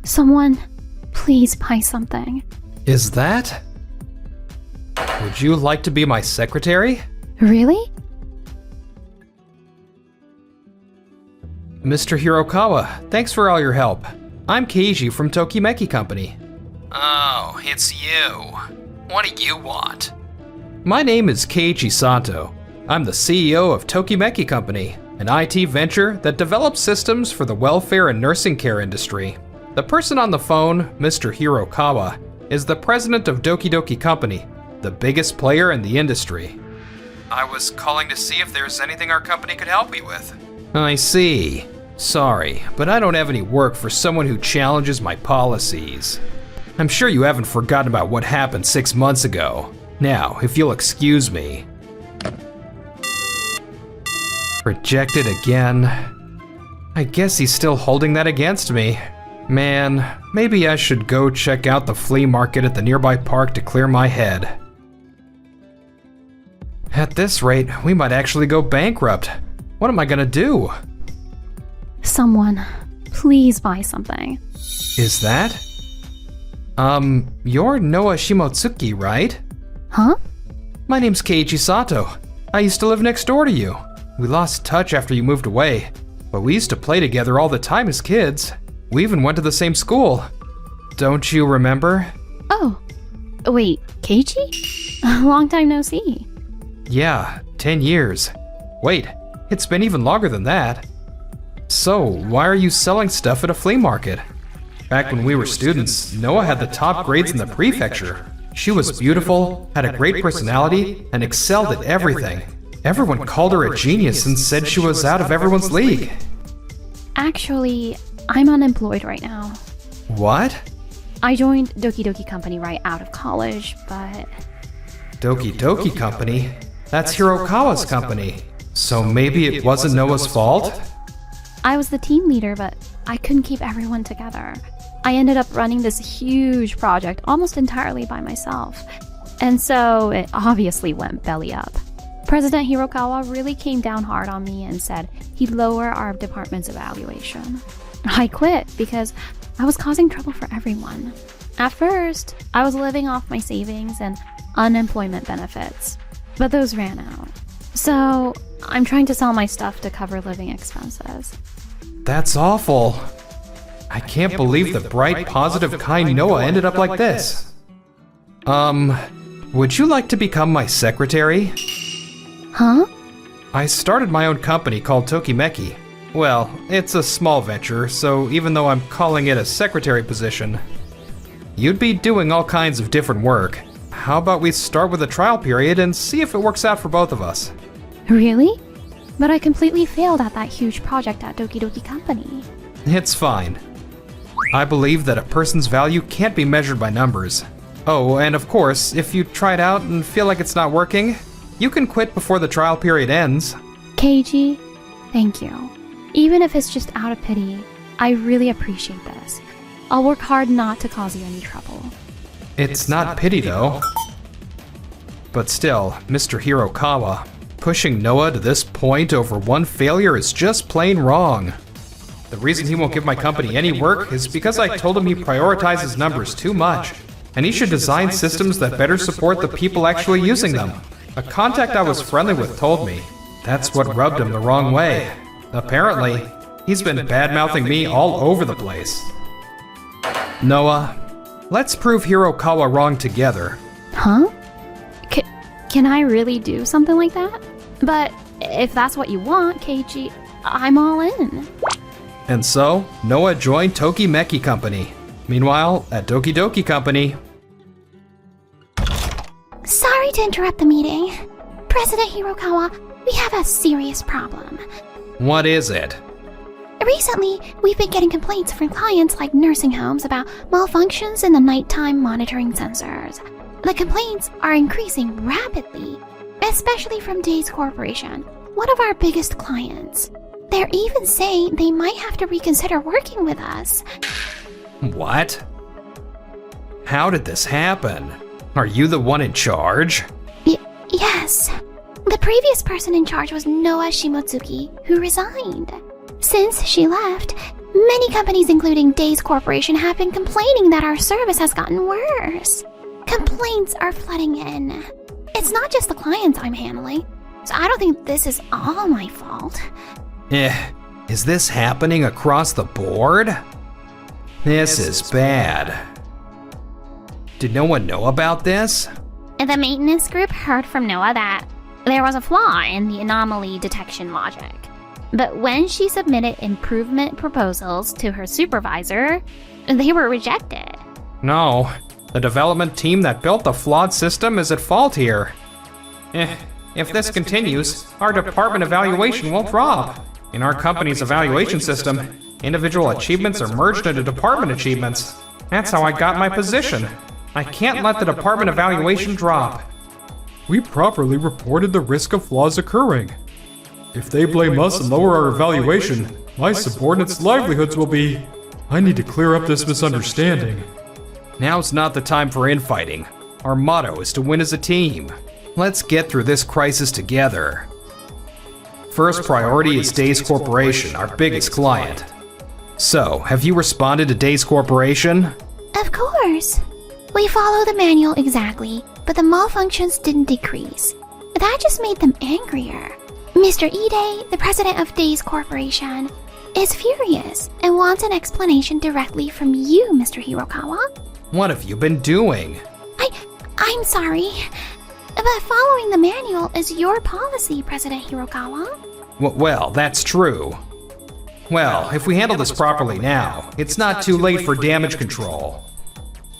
Someone, please buy something. Is that? Would you like to be my secretary? Really? Mr. Hirokawa, thanks for all your help. I'm Keiji from Tokimeki Company. Oh, it's you. What do you want? My name is Keiji Sato. I'm the CEO of Tokimeki Company, an IT venture that develops systems for the welfare and nursing care industry. The person on the phone, Mr. Hirokawa, is the president of Doki Doki Company, the biggest player in the industry. I was calling to see if there's anything our company could help me with. I see. Sorry, but I don't have any work for someone who challenges my policies. I'm sure you haven't forgotten about what happened 6 months ago. Now, if you'll excuse me. Rejected again. I guess he's still holding that against me. Man, maybe I should go check out the flea market at the nearby park to clear my head. At this rate, we might actually go bankrupt. What am I gonna do? Someone, please buy something. Is that? You're Noah Shimotsuki, right? Huh? My name's Keiji Sato. I used to live next door to you. We lost touch after you moved away, but we used to play together all the time as kids. We even went to the same school. Don't you remember? Oh, wait, Keiji? Long time no see. Yeah, 10 years. Wait, it's been even longer than that. So, why are you selling stuff at a flea market? Back when we were students, Noah had the top grades in the prefecture. She was beautiful, had a great personality, and excelled at everything. Everyone called her a genius and said she was out of everyone's league. Actually, I'm unemployed right now. What? I joined Doki Doki Company right out of college, but... Doki Doki Company? That's Hirokawa's company. So maybe it wasn't Noah's fault? I was the team leader, but I couldn't keep everyone together. I ended up running this huge project almost entirely by myself. And so it obviously went belly up. President Hirokawa really came down hard on me and said he'd lower our department's evaluation. I quit because I was causing trouble for everyone. At first, I was living off my savings and unemployment benefits, but those ran out. So I'm trying to sell my stuff to cover living expenses. That's awful. I can't believe the bright, positive, kind Noah ended up like this. Would you like to become my secretary? Huh? I started my own company called Tokimeki. Well, it's a small venture, so even though I'm calling it a secretary position, you'd be doing all kinds of different work. How about we start with a trial period and see if it works out for both of us? Really? But I completely failed at that huge project at Doki Doki Company. It's fine. I believe that a person's value can't be measured by numbers. Oh, and of course, if you try it out and feel like it's not working, you can quit before the trial period ends. Keiji, thank you. Even if it's just out of pity, I really appreciate this. I'll work hard not to cause you any trouble. It's not pity though. But still, Mr. Hirokawa, pushing Noah to this point over one failure is just plain wrong. The reason he won't give my company any work is because I told him he prioritizes numbers too much, and he should design systems that better support the people actually using them. A contact I was friendly with told me. That's what rubbed him the wrong way. Apparently, he's been bad-mouthing me all over the place. Noah, let's prove Hirokawa wrong together. Huh? Can I really do something like that? But if that's what you want, Keiji, I'm all in. And so, Noah joined Tokimeki Company. Meanwhile, at Doki Doki Company... Sorry to interrupt the meeting. President Hirokawa, we have a serious problem. What is it? Recently, we've been getting complaints from clients like nursing homes about malfunctions in the nighttime monitoring sensors. The complaints are increasing rapidly, especially from Days Corporation, one of our biggest clients. They're even saying they might have to reconsider working with us. What? How did this happen? Are you the one in charge? Yes. The previous person in charge was Noah Shimotsuki, who resigned. Since she left, Many companies, including Days Corporation, have been complaining that our service has gotten worse. Complaints are flooding in. It's not just the clients I'm handling, so I don't think this is all my fault. Is this happening across the board? This is bad. Did no one know about this? The maintenance group heard from Noah that there was a flaw in the anomaly detection logic. But when she submitted improvement proposals to her supervisor, they were rejected. No, the development team that built the flawed system is at fault here. If this continues, our department evaluation will drop. In our company's evaluation system, individual achievements are merged into department achievements. That's how I got my position. I can't let the department evaluation drop. We properly reported the risk of flaws occurring. If they blame us and lower our evaluation, my subordinates' livelihoods will be... I need to clear up this misunderstanding. Now's not the time for infighting. Our motto is to win as a team. Let's get through this crisis together. First priority is Days Corporation, our biggest client. So, have you responded to Days Corporation? Of course. We follow the manual exactly, but the malfunctions didn't decrease. That just made them angrier. Mr. Ide, the president of Days Corporation, is furious and wants an explanation directly from you, Mr. Hirokawa. What have you been doing? I'm sorry, but following the manual is your policy, President Hirokawa. Well, that's true. Well, if we handle this properly now, it's not too late for damage control.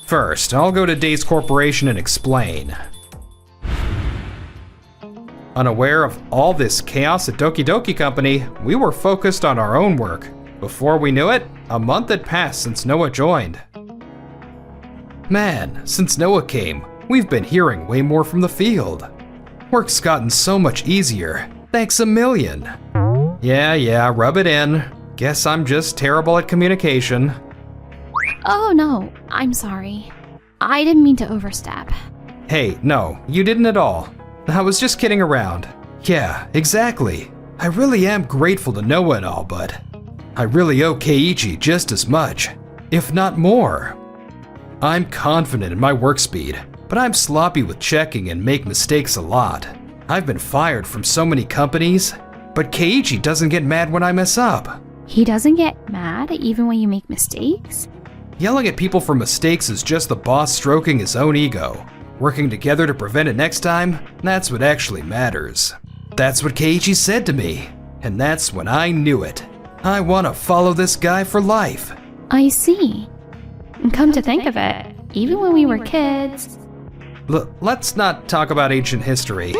First, I'll go to Days Corporation and explain. Unaware of all this chaos at Doki Doki Company, we were focused on our own work. Before we knew it, a month had passed since Noah joined. Man, since Noah came, we've been hearing way more from the field. Work's gotten so much easier. Thanks a million. Yeah, rub it in. Guess I'm just terrible at communication. Oh no, I'm sorry. I didn't mean to overstep. Hey, no, you didn't at all. I was just kidding around. Yeah, exactly. I really am grateful to Noah and all, but I really owe Keiichi just as much, if not more. I'm confident in my work speed, but I'm sloppy with checking and make mistakes a lot. I've been fired from so many companies, but Keiichi doesn't get mad when I mess up. He doesn't get mad even when you make mistakes? Yelling at people for mistakes is just the boss stroking his own ego. Working together to prevent it next time, that's what actually matters. That's what Keiichi said to me, and that's when I knew it. I want to follow this guy for life. I see. Come to think of it, even when we were kids... Let's not talk about ancient history.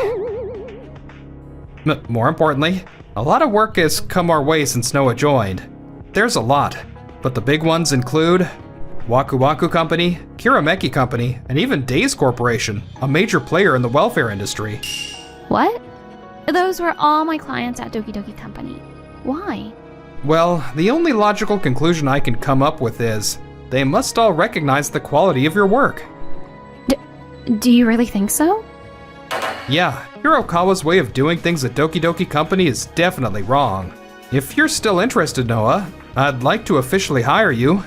More importantly, a lot of work has come our way since Noah joined. There's a lot, but the big ones include Waku Waku Company, Kirameki Company, and even Days Corporation, a major player in the welfare industry. What? Those were all my clients at Doki Doki Company. Why? Well, the only logical conclusion I can come up with is they must all recognize the quality of your work. Do you really think so? Yeah, Hirokawa's way of doing things at Doki Doki Company is definitely wrong. If you're still interested, Noah, I'd like to officially hire you.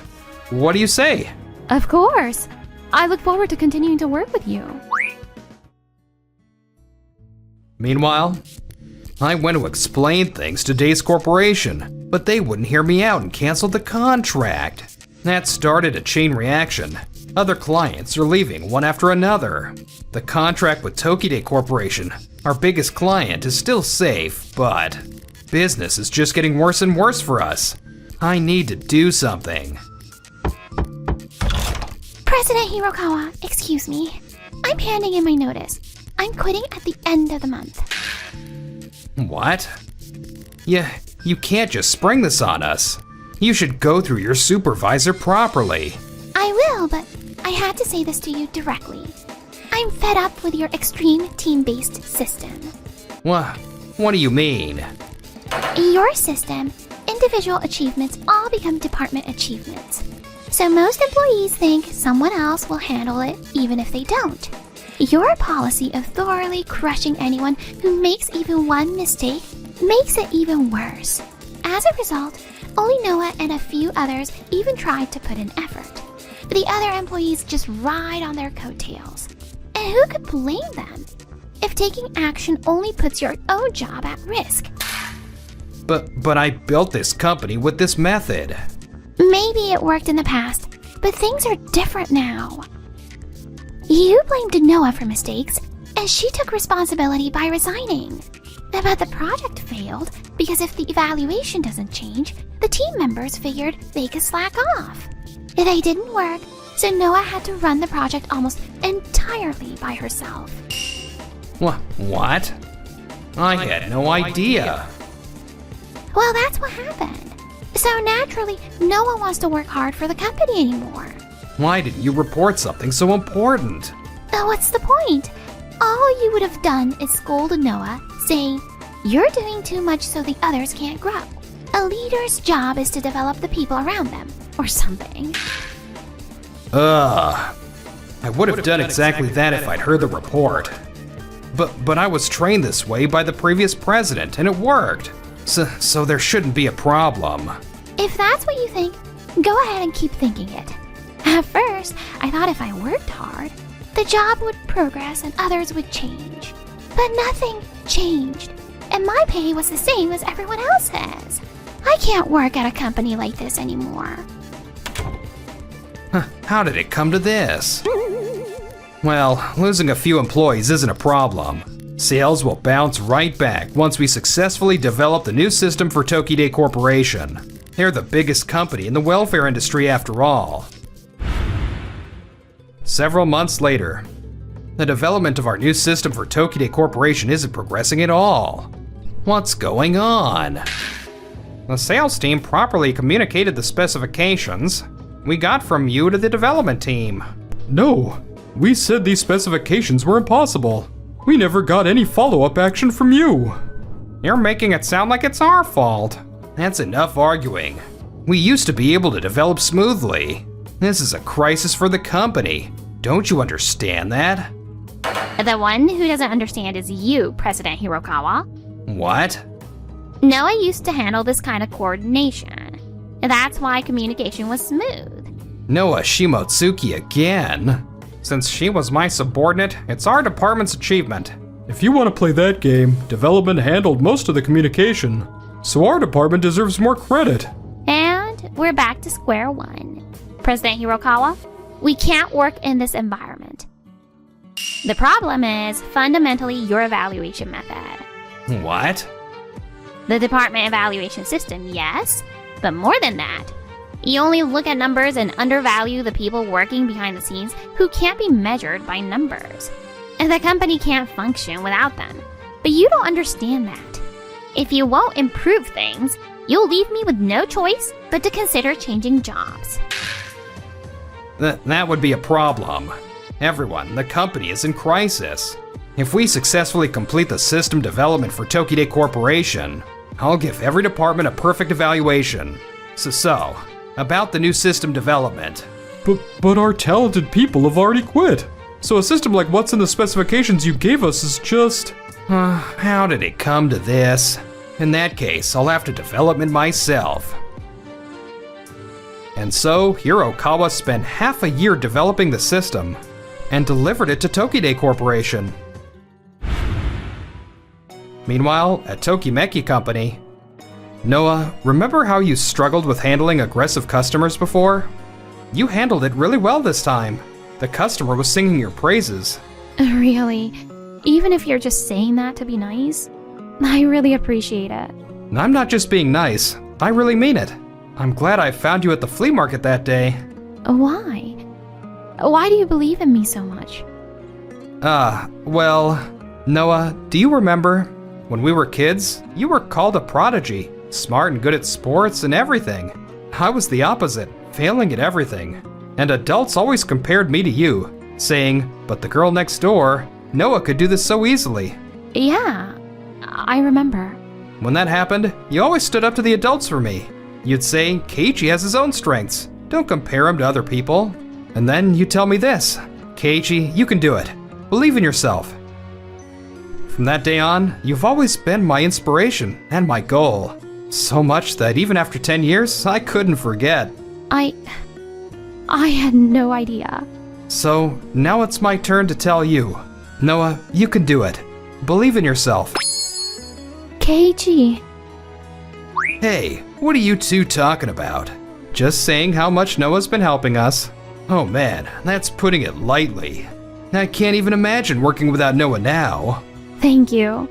What do you say? Of course. I look forward to continuing to work with you. Meanwhile, I went to explain things to Days Corporation, but they wouldn't hear me out and canceled the contract. That started a chain reaction. Other clients are leaving one after another. The contract with Tokide Corporation, our biggest client, is still safe, but business is just getting worse and worse for us. I need to do something. President Hirokawa, excuse me. I'm handing in my notice. I'm quitting at the end of the month. What? Yeah, you can't just spring this on us. You should go through your supervisor properly. I will, but I had to say this to you directly. I'm fed up with your extreme team-based system. What do you mean? In your system, individual achievements all become department achievements. So most employees think someone else will handle it even if they don't. Your policy of thoroughly crushing anyone who makes even one mistake makes it even worse. As a result, Only Noah and a few others even tried to put in effort. The other employees just ride on their coattails. And who could blame them? If taking action only puts your own job at risk. But I built this company with this method. Maybe it worked in the past, but things are different now. You blamed Noah for mistakes, and she took responsibility by resigning. But the project failed because if the evaluation doesn't change, the team members figured they could slack off. They didn't work, so Noah had to run the project almost entirely by herself. What? I had no idea. Well, that's what happened. So naturally, no one wants to work hard for the company anymore. Why didn't you report something so important? What's the point? All you would have done is scold Noah, saying, "You're doing too much so the others can't grow. A leader's job is to develop the people around them," or something. I would have done exactly that if I'd heard the report. But I was trained this way by the previous president, and it worked. So there shouldn't be a problem. If that's what you think, go ahead and keep thinking it. At first, I thought if I worked hard, the job would progress and others would change. But nothing changed, and my pay was the same as everyone else's. I can't work at a company like this anymore. How did it come to this? Well, losing a few employees isn't a problem. Sales will bounce right back once we successfully develop the new system for Tokide Corporation. They're the biggest company in the welfare industry after all. Several months later, the development of our new system for Tokide Corporation isn't progressing at all. What's going on? The sales team properly communicated the specifications we got from you to the development team. No, we said these specifications were impossible. We never got any follow-up action from you. You're making it sound like it's our fault. That's enough arguing. We used to be able to develop smoothly. This is a crisis for the company. Don't you understand that? The one who doesn't understand is you, President Hirokawa. What? Noah used to handle this kind of coordination. That's why communication was smooth. Noah Shimotsuki again. Since she was my subordinate, it's our department's achievement. If you want to play that game, development handled most of the communication, so our department deserves more credit. And we're back to square one. President Hirokawa, we can't work in this environment. The problem is fundamentally your evaluation method. What? The department evaluation system, yes, but more than that. You only look at numbers and undervalue the people working behind the scenes who can't be measured by numbers. And the company can't function without them. But you don't understand that. If you won't improve things, you'll leave me with no choice but to consider changing jobs. That would be a problem. Everyone, the company is in crisis. If we successfully complete the system development for Tokide Corporation, I'll give every department a perfect evaluation. So, about the new system development. But our talented people have already quit. So a system like what's in the specifications you gave us is just... How did it come to this? In that case, I'll have to develop it myself. And so, Hirokawa spent half a year developing the system and delivered it to Tokide Corporation. Meanwhile, at Tokimeki Company, Noah, remember how you struggled with handling aggressive customers before? You handled it really well this time. The customer was singing your praises. Really? Even if you're just saying that to be nice? I really appreciate it. I'm not just being nice, I really mean it. I'm glad I found you at the flea market that day. Why? Why do you believe in me so much? Well, Noah, do you remember? When we were kids, you were called a prodigy, smart and good at sports and everything. I was the opposite, failing at everything. And adults always compared me to you, saying, but the girl next door, Noah could do this so easily. Yeah, I remember. When that happened, you always stood up to the adults for me. You'd say, Keiichi has his own strengths. Don't compare him to other people. And then you tell me this, Keiichi, you can do it. Believe in yourself. From that day on, you've always been my inspiration and my goal. So much that even after 10 years, I couldn't forget. I had no idea. So now it's my turn to tell you. Noah, you can do it. Believe in yourself. Keiji. Hey, what are you two talking about? Just saying how much Noah's been helping us. Oh man, that's putting it lightly. I can't even imagine working without Noah now. Thank you.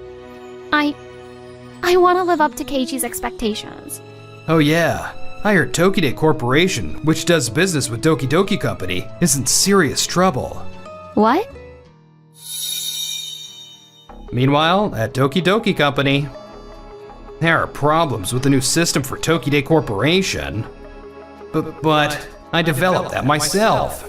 I want to live up to Keiji's expectations. Oh yeah, I heard Tokide Corporation, which does business with Doki Doki Company, is in serious trouble. What? Meanwhile, at Doki Doki Company, there are problems with the new system for Tokide Corporation. But I developed that myself.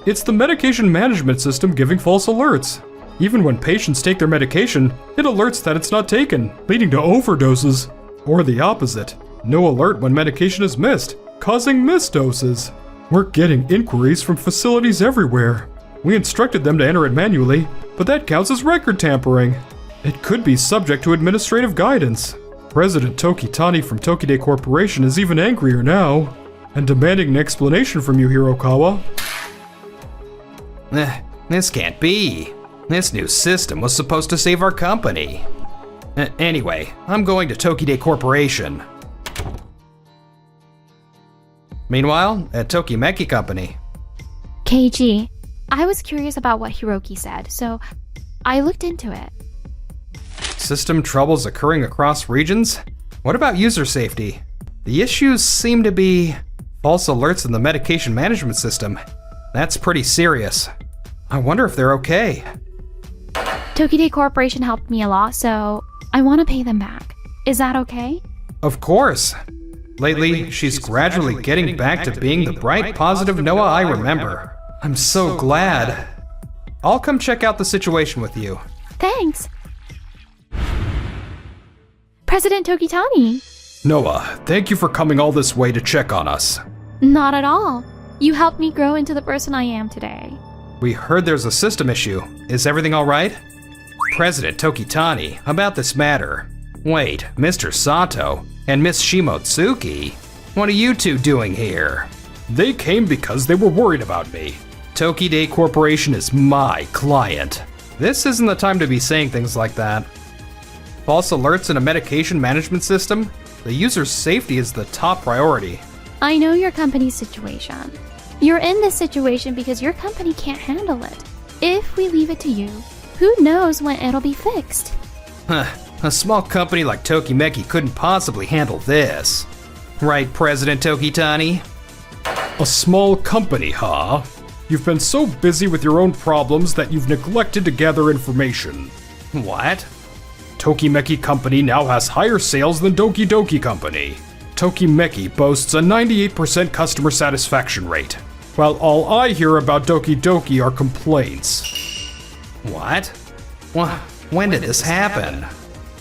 It's the medication management system giving false alerts. Even when patients take their medication, it alerts that it's not taken, leading to overdoses. Or the opposite, no alert when medication is missed, causing missed doses. We're getting inquiries from facilities everywhere. We instructed them to enter it manually, but that counts as record tampering. It could be subject to administrative guidance. President Tokitani from Tokide Corporation is even angrier now, and demanding an explanation from you, Hirokawa. This can't be. This new system was supposed to save our company. Anyway, I'm going to Tokide Corporation. Meanwhile, at Tokimeki Company. Keiji, I was curious about what Hiroki said, so I looked into it. System troubles occurring across regions? What about user safety? The issues seem to be false alerts in the medication management system. That's pretty serious. I wonder if they're okay. Tokide Corporation helped me a lot, so I want to pay them back. Is that okay? Of course. Lately, she's gradually getting back to being the bright, positive Noah I remember. I'm so glad. I'll come check out the situation with you. Thanks. President Tokitani. Noah, thank you for coming all this way to check on us. Not at all. You helped me grow into the person I am today. We heard there's a system issue. Is everything all right? President Tokitani, about this matter. Wait, Mr. Sato and Miss Shimotsuki? What are you two doing here? They came because they were worried about me. Tokide Corporation is my client. This isn't the time to be saying things like that. False alerts in a medication management system? The user's safety is the top priority. I know your company's situation. You're in this situation because your company can't handle it. If we leave it to you, who knows when it'll be fixed? A small company like Tokimeki couldn't possibly handle this. Right, President Tokitani? A small company, huh? You've been so busy with your own problems that you've neglected to gather information. What? Tokimeki Company now has higher sales than Doki Doki Company. Tokimeki boasts a 98% customer satisfaction rate, while all I hear about Doki Doki are complaints. What? When did this happen?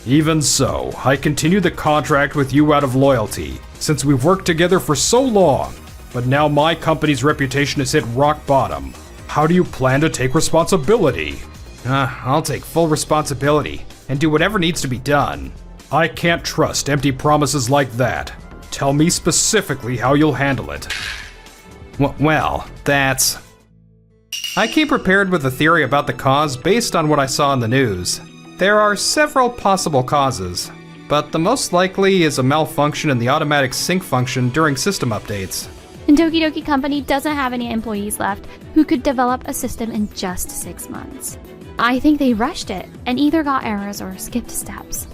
Even so, I continue the contract with you out of loyalty, since we've worked together for so long. But now my company's reputation has hit rock bottom. How do you plan to take responsibility? I'll take full responsibility and do whatever needs to be done. I can't trust empty promises like that. Tell me specifically how you'll handle it. Well, that's... I came prepared with a theory about the cause based on what I saw in the news. There are several possible causes, but the most likely is a malfunction in the automatic sync function during system updates. And Doki Doki Company doesn't have any employees left who could develop a system in just 6 months. I think they rushed it and either got errors or skipped steps.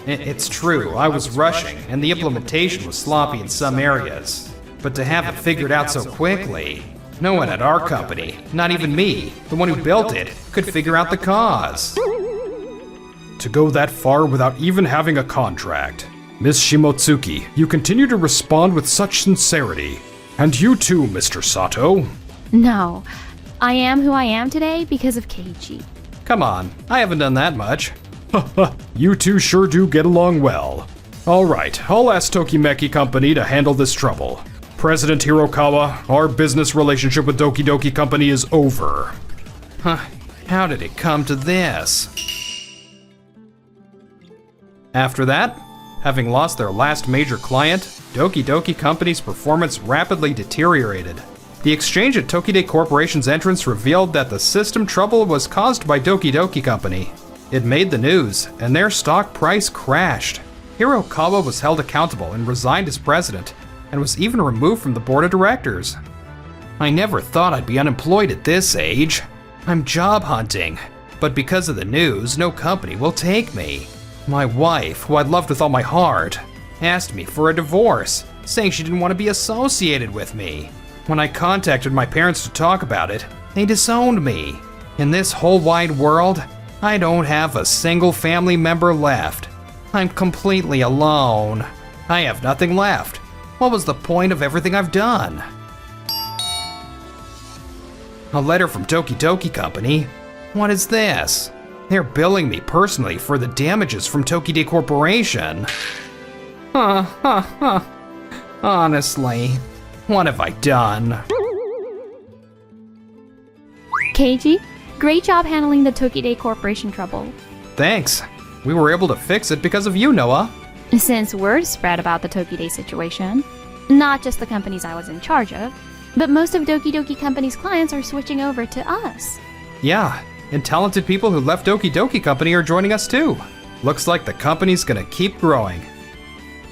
It's true, I was rushing, and the implementation was sloppy in some areas. But to have it figured out so quickly, no one at our company, not even me, the one who built it, could figure out the cause. To go that far without even having a contract. Miss Shimotsuki, you continue to respond with such sincerity. And you too, Mr. Sato. No, I am who I am today because of Keiji. Come on, I haven't done that much. You two sure do get along well. Alright, I'll ask Tokimeki Company to handle this trouble. President Hirokawa, our business relationship with Doki Doki Company is over. How did it come to this? After that, having lost their last major client, Doki Doki Company's performance rapidly deteriorated. The exchange at Tokide Corporation's entrance revealed that the system trouble was caused by Doki Doki Company. It made the news, and their stock price crashed. Hirokawa was held accountable and resigned as president, and was even removed from the board of directors. I never thought I'd be unemployed at this age. I'm job hunting, but because of the news, no company will take me. My wife, who I loved with all my heart, asked me for a divorce, saying she didn't want to be associated with me. When I contacted my parents to talk about it, they disowned me. In this whole wide world, I don't have a single family member left. I'm completely alone. I have nothing left. What was the point of everything I've done? A letter from Doki Doki Company? What is this? They're billing me personally for the damages from Tokide Corporation. Honestly, what have I done? Keiji, great job handling the Tokide Corporation trouble. Thanks. We were able to fix it because of you, Noah. Since word spread about the Tokide situation, not just the companies I was in charge of, but most of Doki Doki Company's clients are switching over to us. Yeah, and talented people who left Doki Doki Company are joining us too. Looks like the company's gonna keep growing.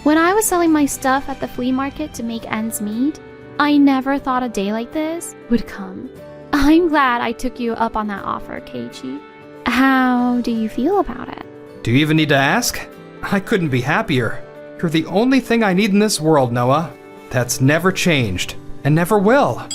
When I was selling my stuff at the flea market to make ends meet, I never thought a day like this would come. I'm glad I took you up on that offer, Keiji. How do you feel about it? Do you even need to ask? I couldn't be happier. You're the only thing I need in this world, Noah. That's never changed, and never will.